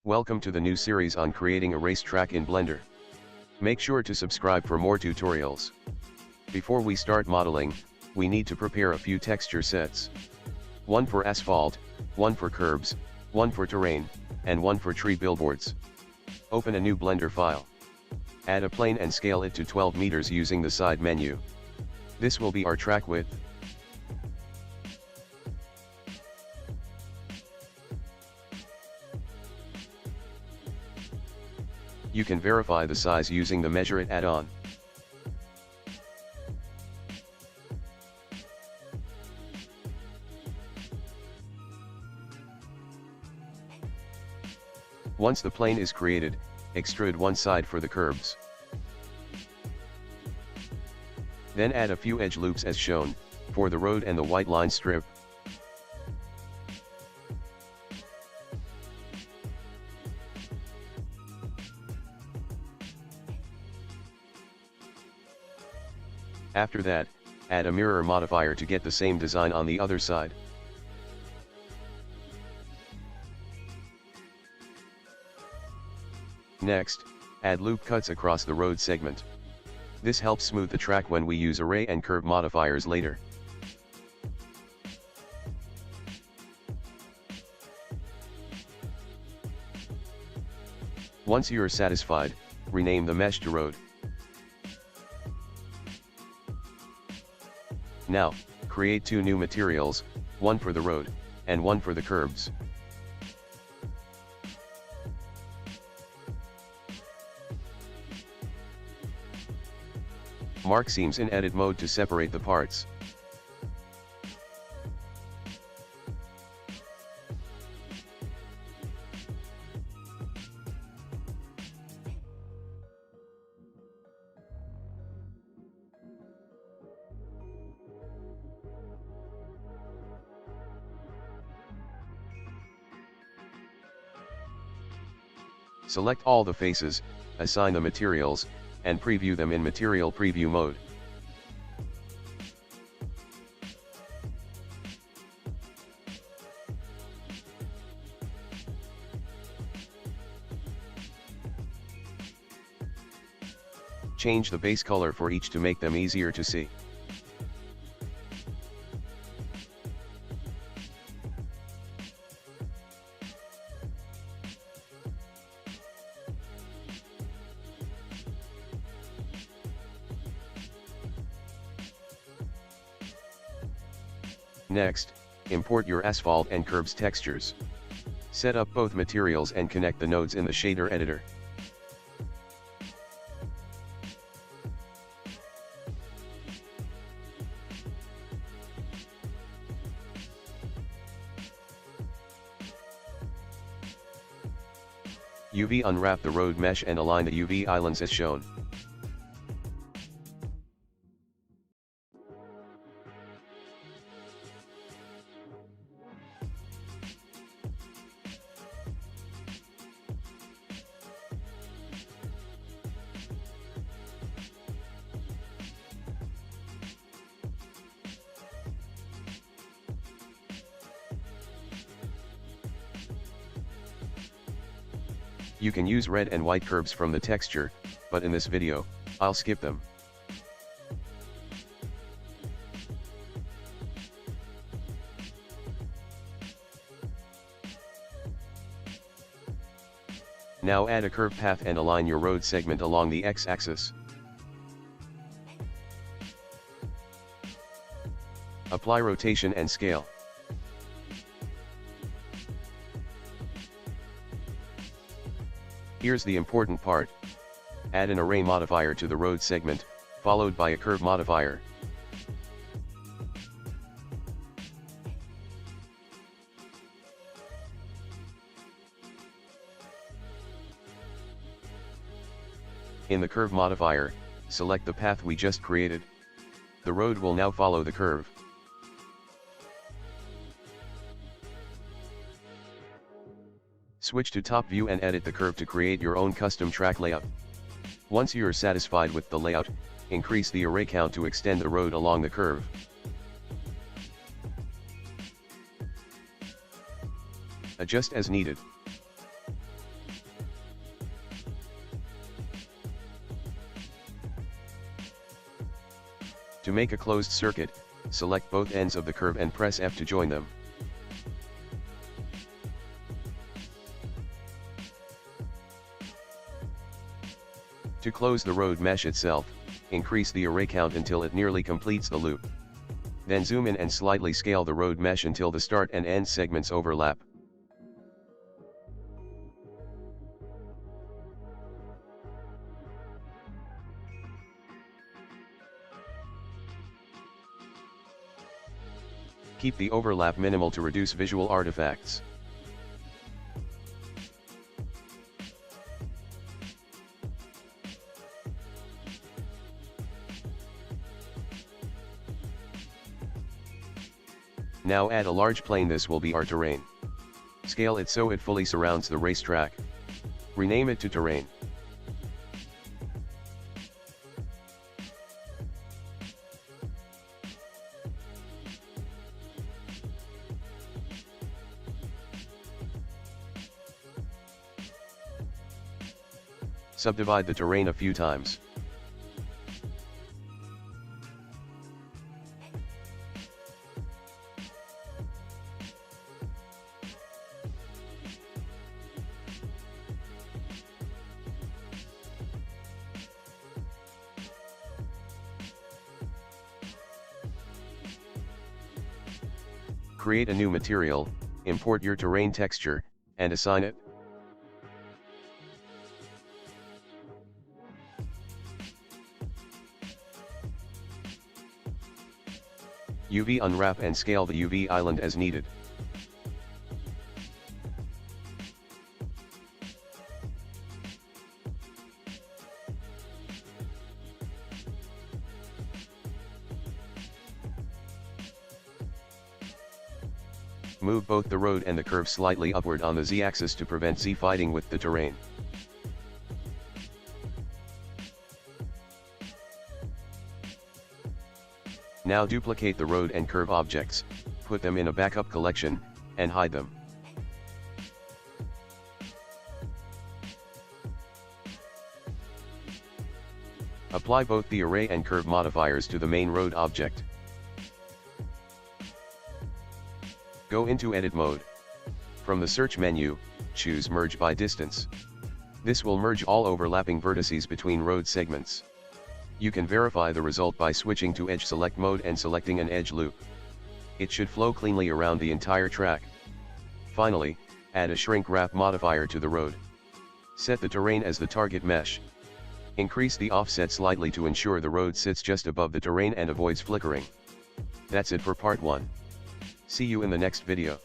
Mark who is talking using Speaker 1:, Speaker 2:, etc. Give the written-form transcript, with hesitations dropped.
Speaker 1: Welcome to the new series on creating a racetrack in Blender. Make sure to subscribe for more tutorials. Before we start modeling, we need to prepare a few texture sets. One for asphalt, one for curbs, one for terrain, and one for tree billboards. Open a new Blender file. Add a plane and scale it to 12 meters using the side menu. This will be our track width. You can verify the size using the Measure It add-on. Once the plane is created, extrude one side for the curbs. Then add a few edge loops as shown, for the road and the white line strip. After that, add a mirror modifier to get the same design on the other side. Next, add loop cuts across the road segment. This helps smooth the track when we use array and curve modifiers later. Once you're satisfied, rename the mesh to road. Now, create two new materials, one for the road, and one for the curbs. Mark seams in edit mode to separate the parts. Select all the faces, assign the materials, and preview them in Material Preview mode. Change the base color for each to make them easier to see. Next, import your asphalt and curbs textures. Set up both materials and connect the nodes in the shader editor. UV unwrap the road mesh and align the UV islands as shown. You can use red and white curbs from the texture, but in this video, I'll skip them. Now add a curve path and align your road segment along the x-axis. Apply rotation and scale. Here's the important part. Add an array modifier to the road segment, followed by a curve modifier. In the curve modifier, select the path we just created. The road will now follow the curve. Switch to top view and edit the curve to create your own custom track layout. Once you're satisfied with the layout, increase the array count to extend the road along the curve. Adjust as needed. To make a closed circuit, select both ends of the curve and press F to join them. To close the road mesh itself, increase the array count until it nearly completes the loop. Then zoom in and slightly scale the road mesh until the start and end segments overlap. Keep the overlap minimal to reduce visual artifacts. Now add a large plane. This will be our terrain. Scale it so it fully surrounds the racetrack. Rename it to terrain. Subdivide the terrain a few times. Create a new material, import your terrain texture, and assign it. UV unwrap and scale the UV island as needed. Move both the road and the curve slightly upward on the Z-axis to prevent Z fighting with the terrain. Now duplicate the road and curve objects, put them in a backup collection, and hide them. Apply both the array and curve modifiers to the main road object. Go into edit mode. From the search menu, choose merge by distance. This will merge all overlapping vertices between road segments. You can verify the result by switching to edge select mode and selecting an edge loop. It should flow cleanly around the entire track. Finally, add a Shrinkwrap modifier to the road. Set the terrain as the target mesh. Increase the offset slightly to ensure the road sits just above the terrain and avoids flickering. That's it for part 1. See you in the next video.